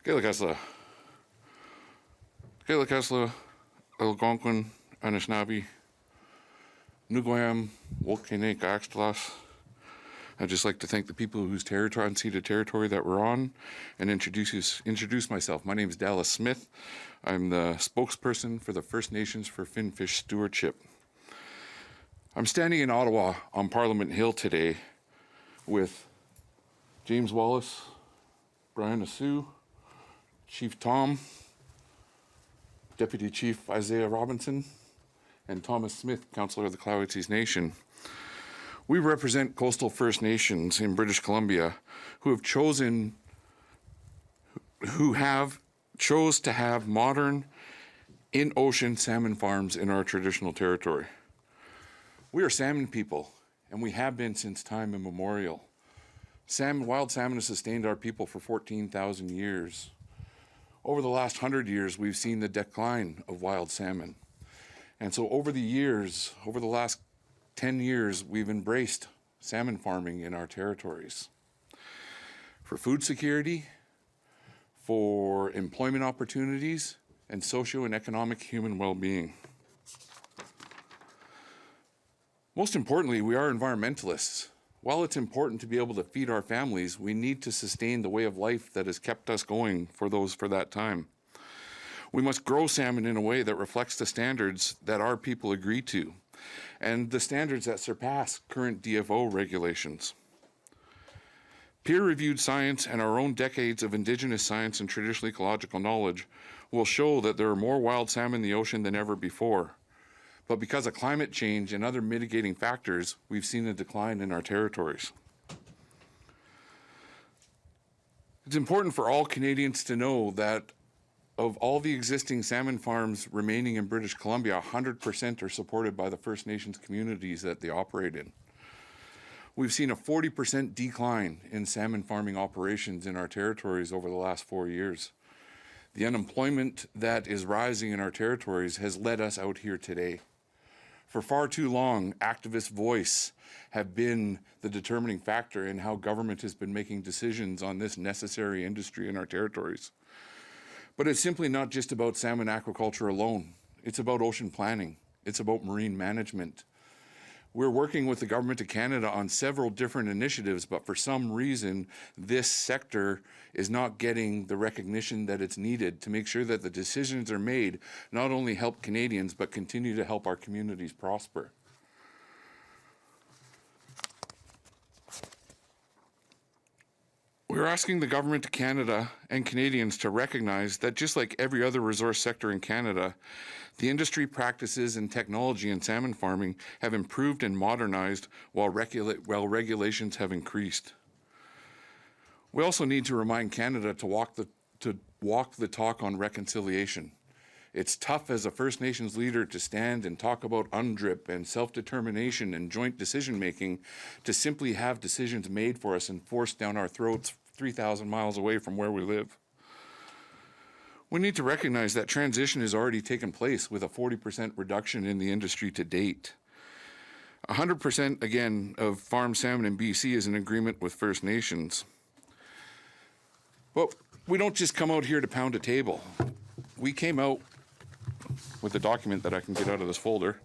Kitasoo Xai'xais Algonquin, Anishinaabe, Nuguam, Wokinake, Axtlas. I'd just like to thank the people whose territory, unceded territory that we're on, and introduce myself. My name is Dallas Smith. I'm the spokesperson for the First Nations for Finfish Stewardship. I'm standing in Ottawa on Parliament Hill today with James Wallace, Brian Asue, Chief Tom, Deputy Chief Isaiah Robinson, and Thomas Smith, councillor of the Tlowitsis Nation. We represent coastal First Nations in British Columbia who chose to have modern in-ocean salmon farms in our traditional territory. We are salmon people, and we have been since time immemorial. Wild salmon has sustained our people for 14,000 years. Over the last 100 years, we've seen the decline of wild salmon. And so over the last 10 years, we've embraced salmon farming in our territories. For food security, for employment opportunities, and socio and economic human well-being. Most importantly, we are environmentalists. While it's important to be able to feed our families, we need to sustain the way of life that has kept us going for that time. We must grow salmon in a way that reflects the standards that our people agree to, and the standards that surpass current DFO regulations. Peer-reviewed science and our own decades of Indigenous science and traditional ecological knowledge will show that there are more wild salmon in the ocean than ever before. But because of climate change and other mitigating factors, we've seen a decline in our territories. It's important for all Canadians to know that of all the existing salmon farms remaining in British Columbia, 100% are supported by the First Nations communities that they operate in. We've seen a 40% decline in salmon farming operations in our territories over the last 4 years. The unemployment that is rising in our territories has led us out here today. For far too long, activist voice have been the determining factor in how government has been making decisions on this necessary industry in our territories. But it's simply not just about salmon aquaculture alone. It's about ocean planning. It's about marine management. We're working with the Government of Canada on several different initiatives, but for some reason, this sector is not getting the recognition that it's needed to make sure that the decisions are made not only help Canadians, but continue to help our communities prosper. We're asking the Government of Canada and Canadians to recognize that just like every other resource sector in Canada, the industry practices and technology in salmon farming have improved and modernized while regulations have increased. We also need to remind Canada to walk the talk on reconciliation. It's tough as a First Nations leader to stand and talk about UNDRIP and self-determination and joint decision-making to simply have decisions made for us and forced down our throats 3,000 miles away from where we live. We need to recognize that transition has already taken place with a 40% reduction in the industry to date. 100% again of farmed salmon in BC is in agreement with First Nations. But we don't just come out here to pound a table. We came out with a document that I can get out of this folder.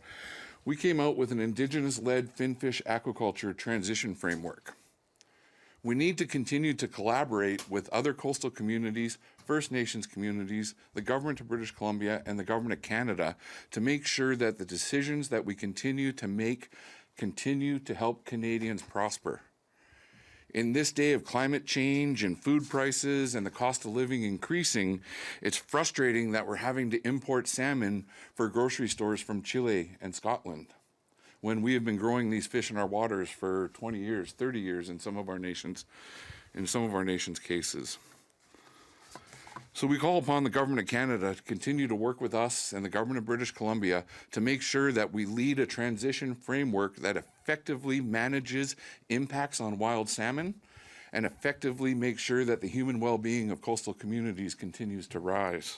We came out with an Indigenous-led finfish aquaculture transition framework. We need to continue to collaborate with other coastal communities, First Nations communities, the Government of British Columbia, and the Government of Canada to make sure that the decisions that we continue to make continue to help Canadians prosper. In this day of climate change and food prices and the cost of living increasing, it's frustrating that we're having to import salmon for grocery stores from Chile and Scotland, when we have been growing these fish in our waters for 20 years, 30 years in some of our nations' cases. So we call upon the Government of Canada to continue to work with us and the Government of British Columbia to make sure that we lead a transition framework that effectively manages impacts on wild salmon and effectively makes sure that the human well-being of coastal communities continues to rise.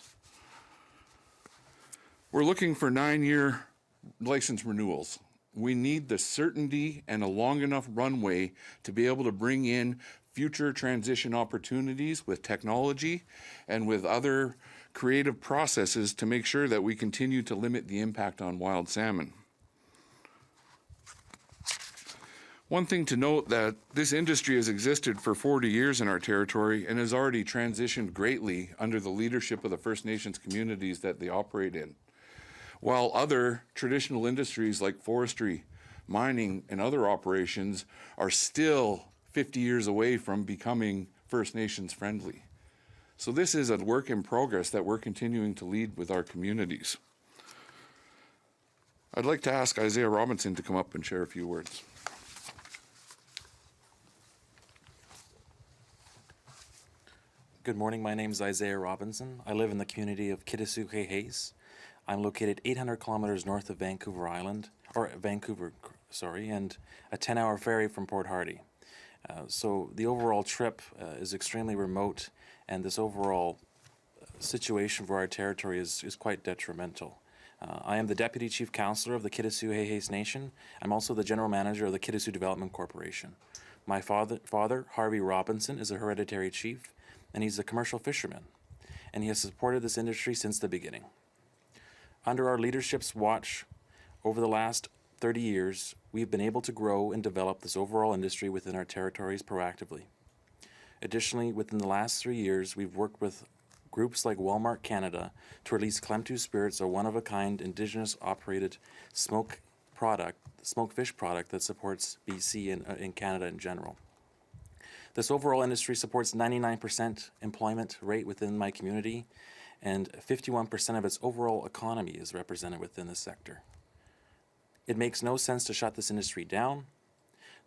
We're looking for 9-year license renewals. We need the certainty and a long enough runway to be able to bring in future transition opportunities with technology and with other creative processes to make sure that we continue to limit the impact on wild salmon. One thing to note that this industry has existed for 40 years in our territory and has already transitioned greatly under the leadership of the First Nations communities that they operate in. While other traditional industries like forestry, mining, and other operations are still 50 years away from becoming First Nations friendly. So this is a work in progress that we're continuing to lead with our communities. I'd like to ask Isaiah Robinson to come up and share a few words. Good morning, my name is Isaiah Robinson. I live in the community of Kitasoo Xai'xais. I'm located 800 kilometers north of Vancouver Island, and a 10-hour ferry from Port Hardy. So the overall trip is extremely remote, and this overall situation for our territory is quite detrimental. I am the Deputy Chief Councillor of the Kitasoo Xai'xais Nation. I'm also the General Manager of the Kitasoo Development Corporation. My father, Harvey Robinson, is a hereditary chief, and he's a commercial fisherman, and he has supported this industry since the beginning. Under our leadership's watch, over the last 30 years, we've been able to grow and develop this overall industry within our territories proactively. Additionally, within the last 3 years, we've worked with groups like Walmart Canada to release Clem2 Spirits, a one-of-a-kind Indigenous-operated smoke fish product that supports BC and in Canada in general. This overall industry supports 99% employment rate within my community, and 51% of its overall economy is represented within this sector. It makes no sense to shut this industry down.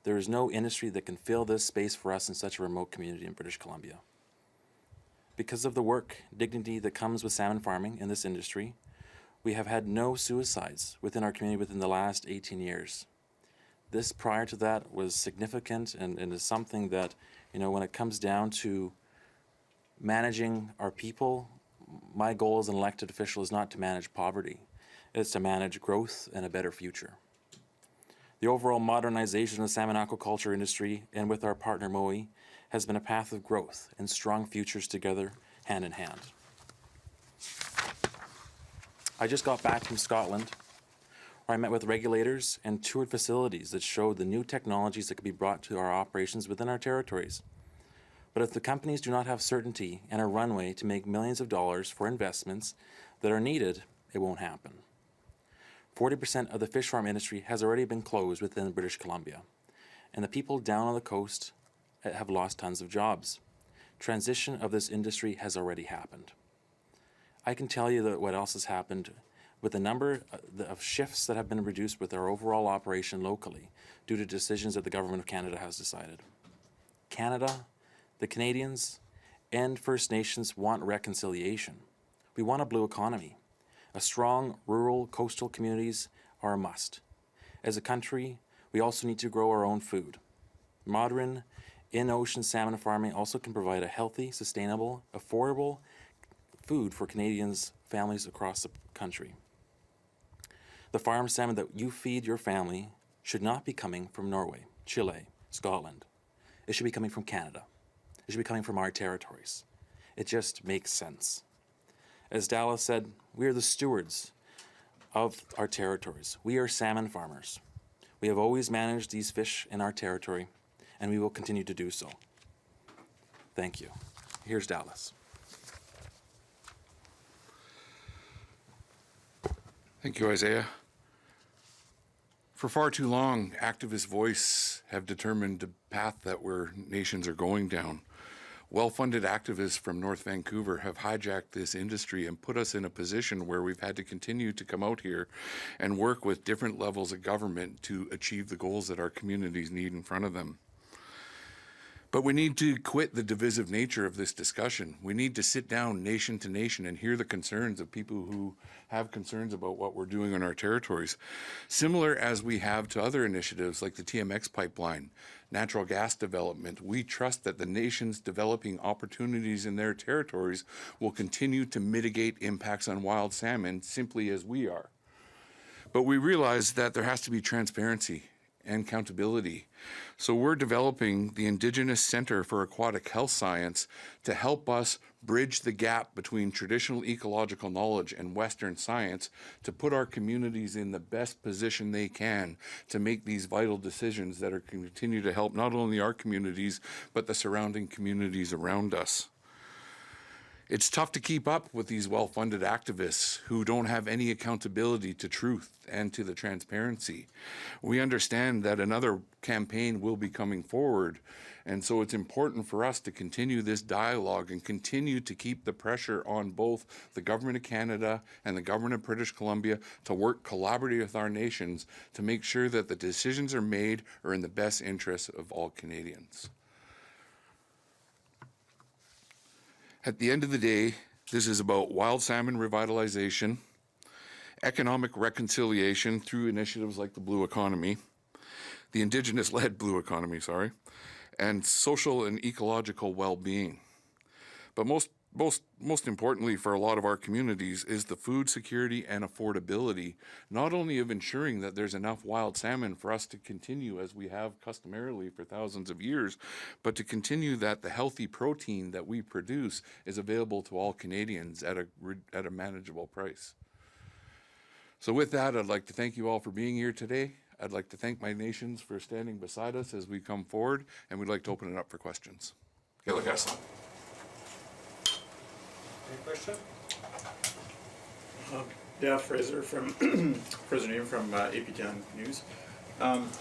There is no industry that can fill this space for us in such a remote community in British Columbia. Because of the work, dignity that comes with salmon farming in this industry, we have had no suicides within our community within the last 18 years. This prior to that was significant and is something that, when it comes down to managing our people, my goal as an elected official is not to manage poverty. It's to manage growth and a better future. The overall modernization of the salmon aquaculture industry, and with our partner MOE, has been a path of growth and strong futures together, hand in hand. I just got back from Scotland, where I met with regulators and toured facilities that showed the new technologies that could be brought to our operations within our territories. But if the companies do not have certainty and a runway to make millions of dollars for investments that are needed, it won't happen. 40% of the fish farm industry has already been closed within British Columbia, and the people down on the coast have lost tons of jobs. Transition of this industry has already happened. I can tell you that what else has happened with the number of shifts that have been reduced with our overall operation locally due to decisions that the Government of Canada has decided. Canada, the Canadians, and First Nations want reconciliation. We want a blue economy. A strong rural coastal communities are a must. As a country, we also need to grow our own food. Modern in-ocean salmon farming also can provide a healthy, sustainable, affordable food for Canadians' families across the country. The farm salmon that you feed your family should not be coming from Norway, Chile, Scotland. It should be coming from Canada. It should be coming from our territories. It just makes sense. As Dallas said, we are the stewards of our territories. We are salmon farmers. We have always managed these fish in our territory, and we will continue to do so. Thank you. Here's Dallas. Thank you, Isaiah. For far too long, activist voice have determined the path that our nations are going down. Well-funded activists from North Vancouver have hijacked this industry and put us in a position where we've had to continue to come out here and work with different levels of government to achieve the goals that our communities need in front of them. But we need to quit the divisive nature of this discussion. We need to sit down nation to nation and hear the concerns of people who have concerns about what we're doing in our territories. Similar as we have to other initiatives like the TMX pipeline, natural gas development, we trust that the nations developing opportunities in their territories will continue to mitigate impacts on wild salmon simply as we are. But we realize that there has to be transparency and accountability. So we're developing the Indigenous Center for Aquatic Health Science to help us bridge the gap between traditional ecological knowledge and Western science to put our communities in the best position they can to make these vital decisions that are continue to help not only our communities, but the surrounding communities around us. It's tough to keep up with these well-funded activists who don't have any accountability to truth and to the transparency. We understand that another campaign will be coming forward, and so it's important for us to continue this dialogue and continue to keep the pressure on both the Government of Canada and the Government of British Columbia to work collaboratively with our nations to make sure that the decisions are made are in the best interest of all Canadians. At the end of the day, this is about wild salmon revitalization, economic reconciliation through initiatives like the Blue Economy, the Indigenous-led Blue Economy, and social and ecological well-being. But most importantly for a lot of our communities is the food security and affordability, not only of ensuring that there's enough wild salmon for us to continue as we have customarily for thousands of years, but to continue that the healthy protein that we produce is available to all Canadians at a manageable price. So with that, I'd like to thank you all for being here today. I'd like to thank my nations for standing beside us as we come forward, and we'd like to open it up for questions. Any question? Yeah, Fraser from Fraser Name from AP10 News.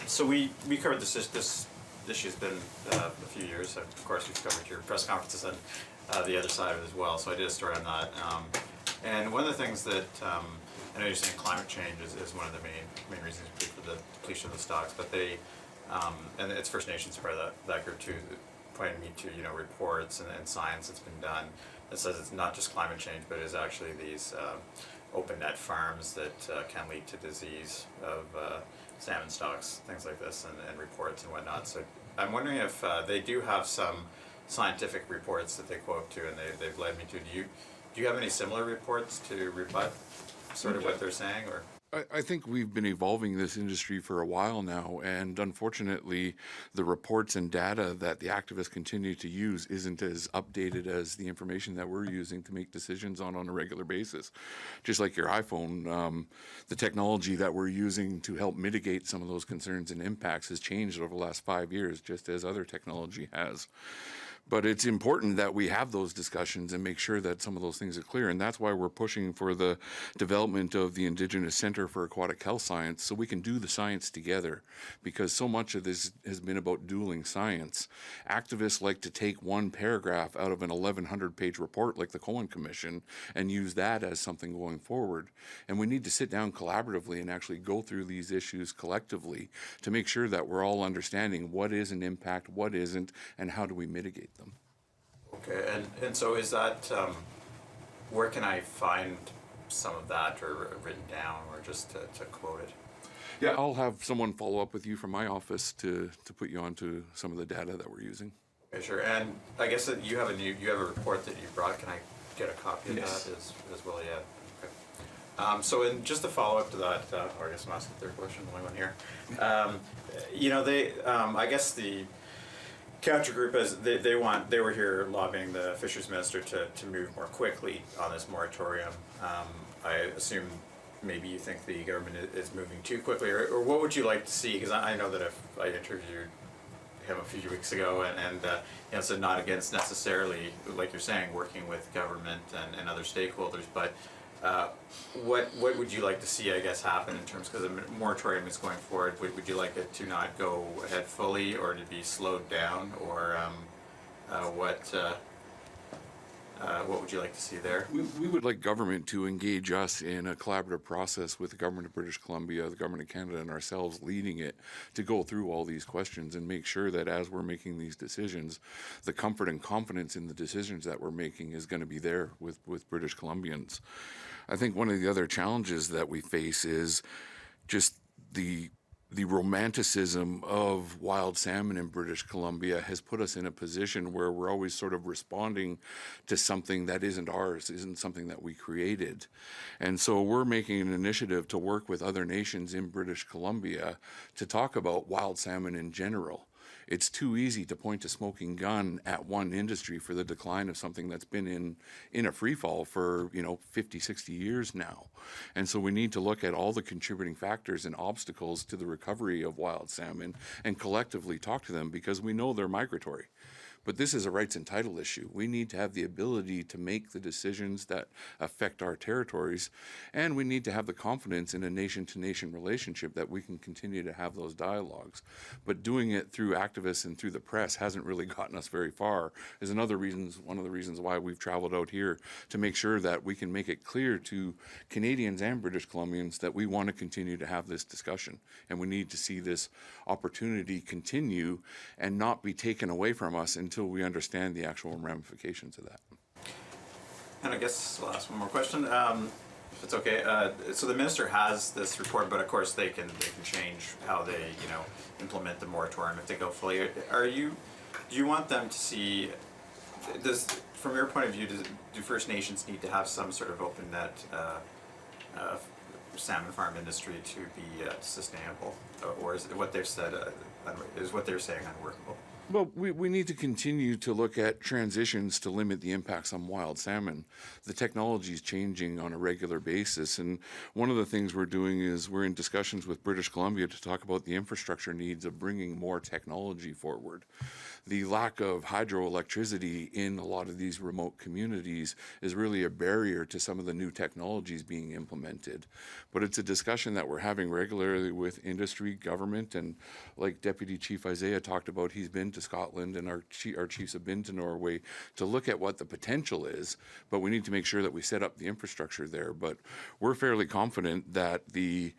So we covered this issue's been a few years. Of course, we've covered your press conferences and the other side of it as well. So I did a story on that. And one of the things that I know you're saying climate change is one of the main reasons for the depletion of the stocks, but they and it's First Nations part of that group too, pointing me to reports and science that's been done that says it's not just climate change, but it is actually these open net farms that can lead to disease of salmon stocks, things like this, and reports and whatnot. So I'm wondering if they do have some scientific reports that they quote to, and they've led me to. Do you have any similar reports to rebut sort of what they're saying, or? I think we've been evolving this industry for a while now, and unfortunately, the reports and data that the activists continue to use isn't as updated as the information that we're using to make decisions on a regular basis. Just like your iPhone, the technology that we're using to help mitigate some of those concerns and impacts has changed over the last 5 years, just as other technology has. But it's important that we have those discussions and make sure that some of those things are clear. And that's why we're pushing for the development of the Indigenous Center for Aquatic Health Science, so we can do the science together. Because so much of this has been about dueling science. Activists like to take one paragraph out of an 1,100-page report like the Cohen Commission and use that as something going forward. And we need to sit down collaboratively and actually go through these issues collectively to make sure that we're all understanding what is an impact, what isn't, and how do we mitigate them. Okay, and so is that, where can I find some of that or written down or just to quote it? Yeah, I'll have someone follow up with you from my office to put you onto some of the data that we're using. Okay, sure. And I guess that you have a report that you brought. Can I get a copy of Yes. that as well? Yeah. Okay. So in just to follow up to that, or I guess I'm asking the third question, the only one here. I guess the counter group, as they were here lobbying the fisheries minister to move more quickly on this moratorium. I assume maybe you think the government is moving too quickly, or what would you like to see? Because I know that if I interviewed him a few weeks ago, and so not against necessarily, like you're saying, working with government and other stakeholders, but what would you like to see, I guess, happen in terms, because the moratorium is going forward, would you like it to not go ahead fully or to be slowed down, or what would you like to see there? We would like government to engage us in a collaborative process with the Government of British Columbia, the Government of Canada, and ourselves leading it to go through all these questions and make sure that as we're making these decisions, the comfort and confidence in the decisions that we're making is going to be there with British Columbians. I think one of the other challenges that we face is just the the romanticism of wild salmon in British Columbia has put us in a position where we're always sort of responding to something that isn't ours, isn't something that we created. And so we're making an initiative to work with other nations in British Columbia to talk about wild salmon in general. It's too easy to point a smoking gun at one industry for the decline of something that's been in a free fall for 50, 60 years now. And so we need to look at all the contributing factors and obstacles to the recovery of wild salmon and collectively talk to them, because we know they're migratory. But this is a rights and title issue. We need to have the ability to make the decisions that affect our territories, and we need to have the confidence in a nation-to-nation relationship that we can continue to have those dialogues. But doing it through activists and through the press hasn't really gotten us very far. Is one of the reasons why we've traveled out here, to make sure that we can make it clear to Canadians and British Columbians that we want to continue to have this discussion, and we need to see this opportunity continue and not be taken away from us until we understand the actual ramifications of that. And I guess I'll ask one more question, if it's okay. So the minister has this report, but of course they can change how they implement the moratorium if they go fully. Do you want them to see? From your point of view, do First Nations need to have some sort of open net salmon farm industry to be sustainable, or is what they've said is what they're saying unworkable? Well, we need to continue to look at transitions to limit the impacts on wild salmon. The technology is changing on a regular basis, and one of the things we're doing is we're in discussions with British Columbia to talk about the infrastructure needs of bringing more technology forward. The lack of hydroelectricity in a lot of these remote communities is really a barrier to some of the new technologies being implemented. But it's a discussion that we're having regularly with industry, government, and like Deputy Chief Isaiah talked about, he's been to Scotland, and our chiefs have been to Norway to look at what the potential is, but we need to make sure that we set up the infrastructure there. But we're fairly confident that the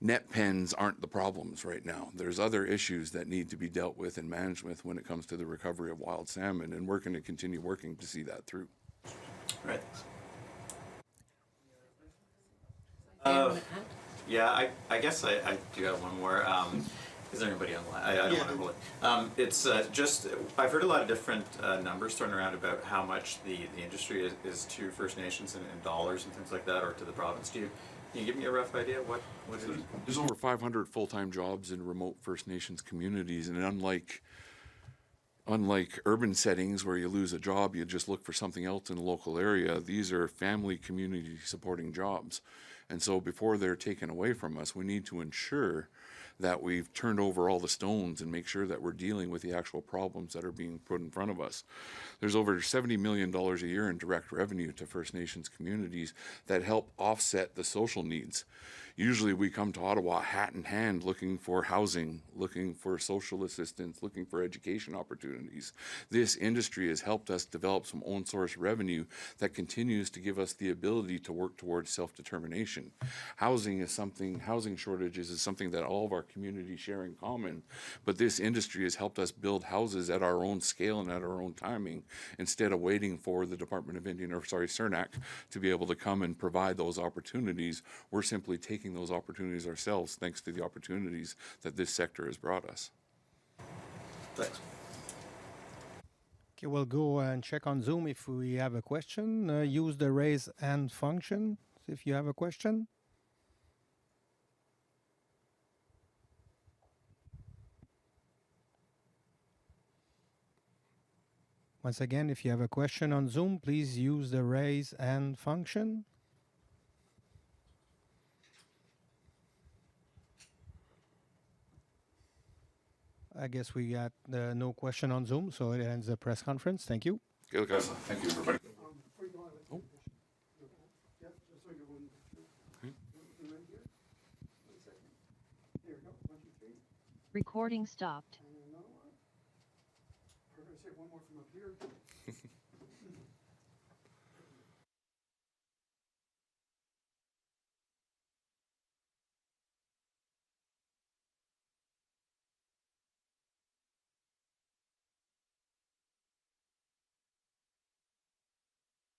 net pens aren't the problems right now. There's other issues that need to be dealt with and managed with when it comes to the recovery of wild salmon, and we're going to continue working to see that through. Right. Yeah, I guess I do have one more. Is there anybody online? I don't want to hold it. It's just, I've heard a lot of different numbers thrown around about how much the industry is to First Nations in dollars and things like that, or to the province. Can you give me a rough idea what it is? There's over 500 full-time jobs in remote First Nations communities, and unlike urban settings where you lose a job, you just look for something else in the local area, these are family community supporting jobs. And so before they're taken away from us, we need to ensure that we've turned over all the stones and make sure that we're dealing with the actual problems that are being put in front of us. There's over $70 million a year in direct revenue to First Nations communities that help offset the social needs. Usually we come to Ottawa hat in hand looking for housing, looking for social assistance, looking for education opportunities. This industry has helped us develop some own source revenue that continues to give us the ability to work towards self-determination. Housing shortages is something that all of our communities share in common, but this industry has helped us build houses at our own scale and at our own timing, instead of waiting for the CERNAC to be able to come and provide those opportunities. We're simply taking those opportunities ourselves, thanks to the opportunities that this sector has brought us. Thanks. Okay, we'll go and check on Zoom if we have a question. Use the raise hand function if you have a question. Once again, if you have a question on Zoom, please use the raise hand function. I guess we got no question on Zoom, so it ends the press conference. Thank you. Okay, guys. Thank you, everybody. Recording stopped. We're going to say one more from up here.